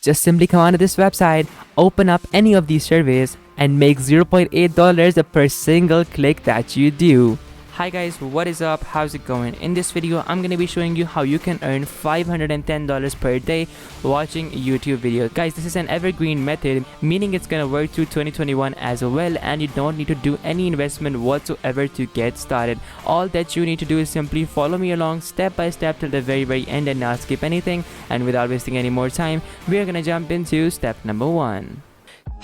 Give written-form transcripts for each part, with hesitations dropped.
Just simply come onto this website, open up any of these surveys, and make $0.8 per single click that you do. Hi guys, what is up? How's it going? In this video, I'm gonna be showing you how you can earn $510 per day watching YouTube videos. Guys, this is an evergreen method, meaning it's gonna work through 2021 as well, and you don't need to do any investment whatsoever to get started. All that you need to do is simply follow me along step by step till the very end and not skip anything. And without wasting any more time, we are gonna jump into step number 1.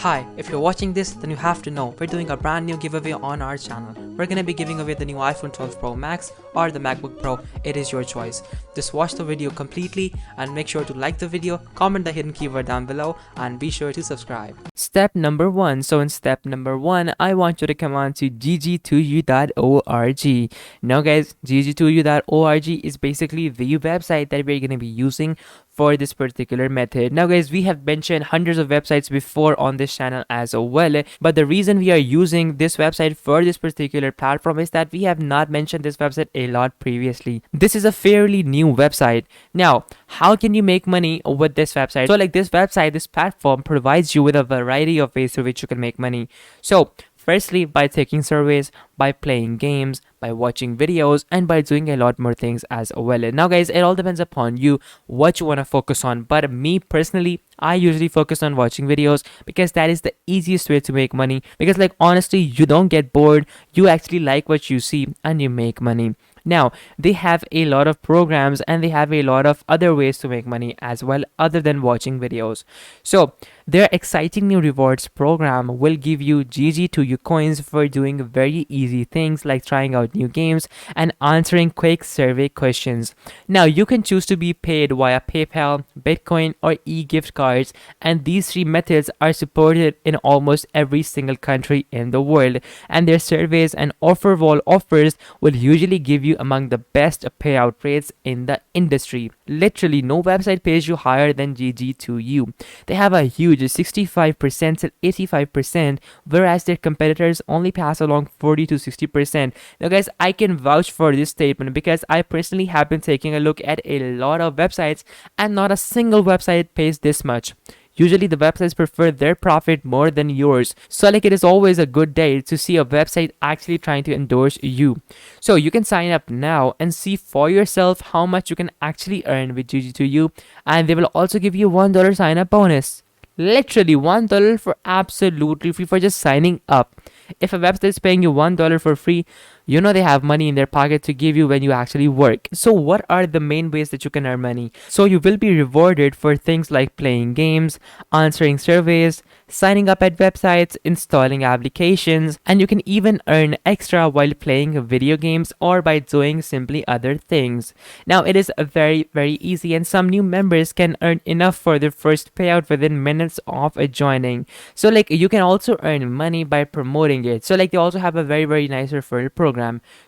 Hi, if you're watching this, then you have to know we're doing a brand new giveaway on our channel. We're gonna be giving away the new iPhone 12 Pro Max or the MacBook Pro. It is your choice. Just watch the video completely and make sure to like the video, comment the hidden keyword down below, and be sure to subscribe. Step number 1. So in step number 1, I want you to come on to gg2u.org. Now guys, gg2u.org is basically the website that we're gonna be using for this particular method. Now guys, we have mentioned hundreds of websites before on this channel as well, but the reason we are using this website for this particular platform is that we have not mentioned this website a lot previously. This is a fairly new website. Now, how can you make money with this website? So like this website, this platform provides you with a variety of ways through which you can make money. So firstly, by taking surveys, by playing games, by watching videos, and by doing a lot more things as well. Now guys, it all depends upon you what you want to focus on, but me personally, I usually focus on watching videos because that is the easiest way to make money, because like honestly, you don't get bored, you actually like what you see and you make money. Now, they have a lot of programs and they have a lot of other ways to make money as well other than watching videos. So their exciting new rewards program will give you GG2U coins for doing very easy things like trying out new games and answering quick survey questions. Now, you can choose to be paid via PayPal, Bitcoin, or e-gift cards, and these 3 methods are supported in almost every single country in the world, and their surveys and offer wall offers will usually give you among the best payout rates in the industry. Literally, no website pays you higher than GG2U. They have a huge 65% to 85%, whereas their competitors only pass along 40 to 60%. Now guys, I can vouch for this statement because I personally have been taking a look at a lot of websites and not a single website pays this much. Usually the websites prefer their profit more than yours. So like it is always a good day to see a website actually trying to endorse you. So you can sign up now and see for yourself how much you can actually earn with GG2U, and they will also give you $1 sign up bonus. Literally $1 for absolutely free for just signing up. If a website is paying you $1 for free, you know they have money in their pocket to give you when you actually work. So what are the main ways that you can earn money? So you will be rewarded for things like playing games, answering surveys, signing up at websites, installing applications, and you can even earn extra while playing video games or by doing simply other things. Now it is very easy, and some new members can earn enough for their first payout within minutes of joining. So like you can also earn money by promoting it. So like they also have a very nice referral program.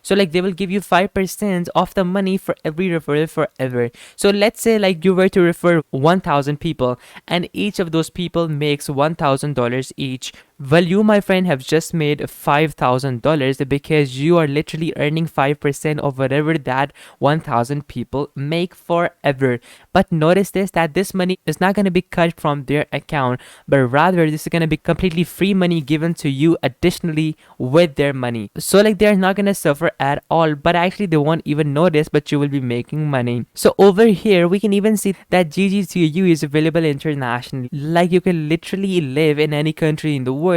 So like they will give you 5% of the money for every referral forever. So let's say like you were to refer 1,000 people and each of those people makes $1,000 each. Well, you, my friend, have just made $5,000 because you are literally earning 5% of whatever that 1,000 people make forever. But notice this, that this money is not going to be cut from their account, but rather this is going to be completely free money given to you additionally with their money. So like they're not going to suffer at all, but actually they won't even notice, but you will be making money. So over here, we can even see that GG2U is available internationally. Like you can literally live in any country in the world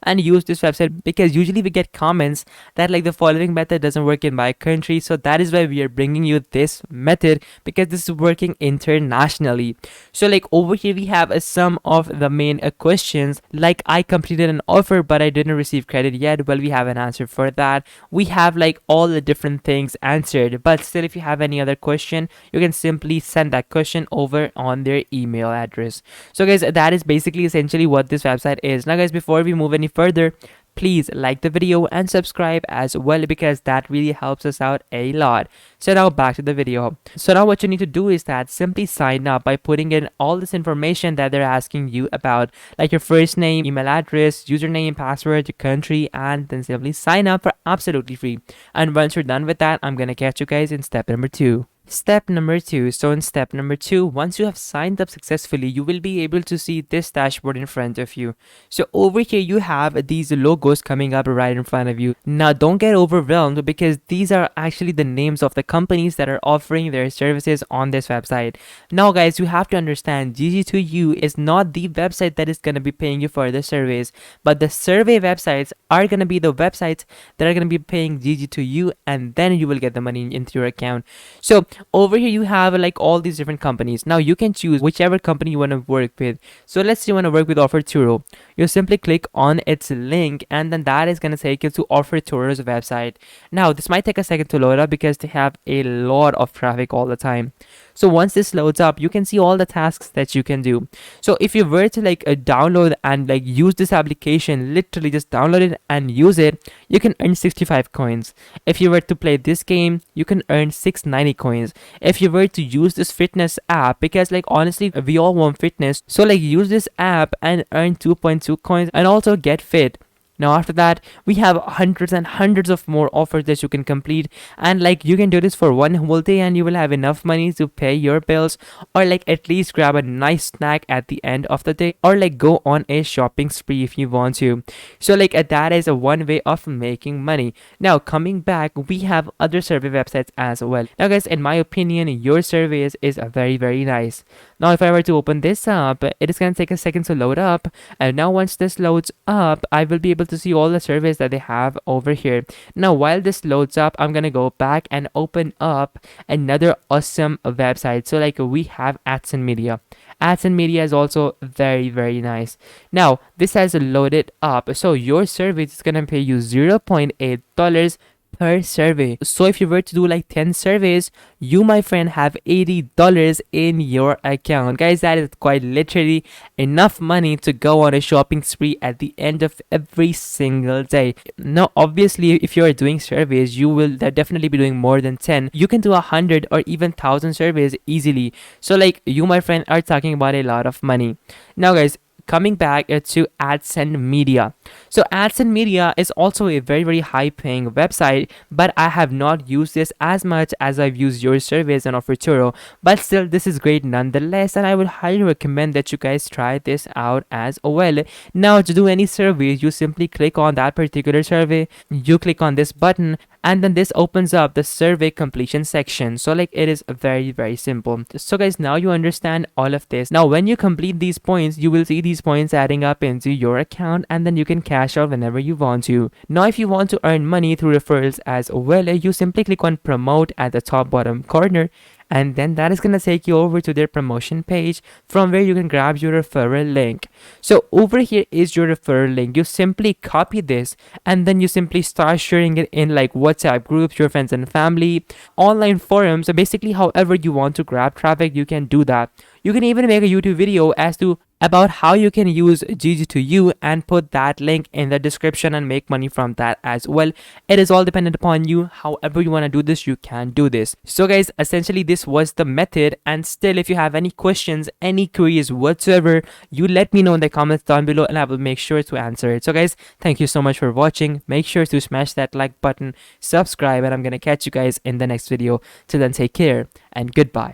and use this website, because usually we get comments that like the following method doesn't work in my country. So that is why we are bringing you this method, because this is working internationally. So like over here we have some of the main questions, like I completed an offer but I didn't receive credit yet. Well, we have an answer for that. We have like all the different things answered, but still if you have any other question, you can simply send that question over on their email address. So guys, that is basically essentially what this website is. Now guys, before we move any further, please like the video and subscribe as well, because that really helps us out a lot. So now back to the video. So now what you need to do is that simply sign up by putting in all this information that they're asking you about, like your first name, email address, username, password, your country, and then simply sign up for absolutely free. And once you're done with that, I'm gonna catch you guys in step number 2. Step number two. So in step number two, once you have signed up successfully, you will be able to see this dashboard in front of you. So over here, you have these logos coming up right in front of you. Now, don't get overwhelmed because these are actually the names of the companies that are offering their services on this website. Now, guys, you have to understand GG2U is not the website that is going to be paying you for the surveys, but the survey websites are going to be the websites that are going to be paying GG2U, and then you will get the money into your account. So over here you have like all these different companies. Now you can choose whichever company you want to work with. So let's say you want to work with Offerturo. You simply click on its link, and then that is going to take you to Offerturo's website. Now this might take a second to load up because they have a lot of traffic all the time. So once this loads up, you can see all the tasks that you can do. So if you were to like download and like use this application, literally just download it and use it, you can earn 65 coins. If you were to play this game, you can earn 690 coins. If you were to use this fitness app, because like honestly we all want fitness, so like use this app and earn 2.2 coins and also get fit. Now after that, we have hundreds and hundreds of more offers that you can complete, and like you can do this for one whole day and you will have enough money to pay your bills, or like at least grab a nice snack at the end of the day, or like go on a shopping spree if you want to. So like that is a one way of making money. Now coming back, we have other survey websites as well. Now guys, in my opinion, your surveys is very nice. Now if I were to open this up, it is going to take a second to load up, and now once this loads up, I will be able to see all the surveys that they have over here. Now while this loads up, I'm gonna go back and open up another awesome website. So like we have AdSense Media. AdSense Media is also very nice. Now this has loaded up, so your survey is gonna pay you $0.8 per survey. So if you were to do like 10 surveys, you my friend have $80 in your account. Guys, that is quite literally enough money to go on a shopping spree at the end of every single day. Now obviously if you are doing surveys, you will definitely be doing more than 10. You can do 100 or even 1,000 surveys easily. So like you my friend are talking about a lot of money. Now guys, coming back to AdSense Media. So AdSense Media is also a very high paying website, but I have not used this as much as I've used your surveys and Offerturo, but still this is great nonetheless, and I would highly recommend that you guys try this out as well. Now to do any surveys, you simply click on that particular survey, you click on this button, and then this opens up the survey completion section. So like it is very simple. So guys, now you understand all of this. Now when you complete these points, you will see these points adding up into your account, and then you can cash out whenever you want to. Now if you want to earn money through referrals as well, you simply click on promote at the top bottom corner, and then that is going to take you over to their promotion page, from where you can grab your referral link. So over here is your referral link. You simply copy this, and then you simply start sharing it in like WhatsApp groups, your friends and family, online forums. So basically however you want to grab traffic, you can do that. You can even make a YouTube video as to about how you can use GG2U and put that link in the description and make money from that as well. It is all dependent upon you. However you want to do this, you can do this. So guys, essentially this was the method, and still if you have any questions, any queries whatsoever, you let me know in the comments down below and I will make sure to answer it. So guys, thank you so much for watching. Make sure to smash that like button, subscribe, and I'm gonna catch you guys in the next video. Till then, take care and goodbye.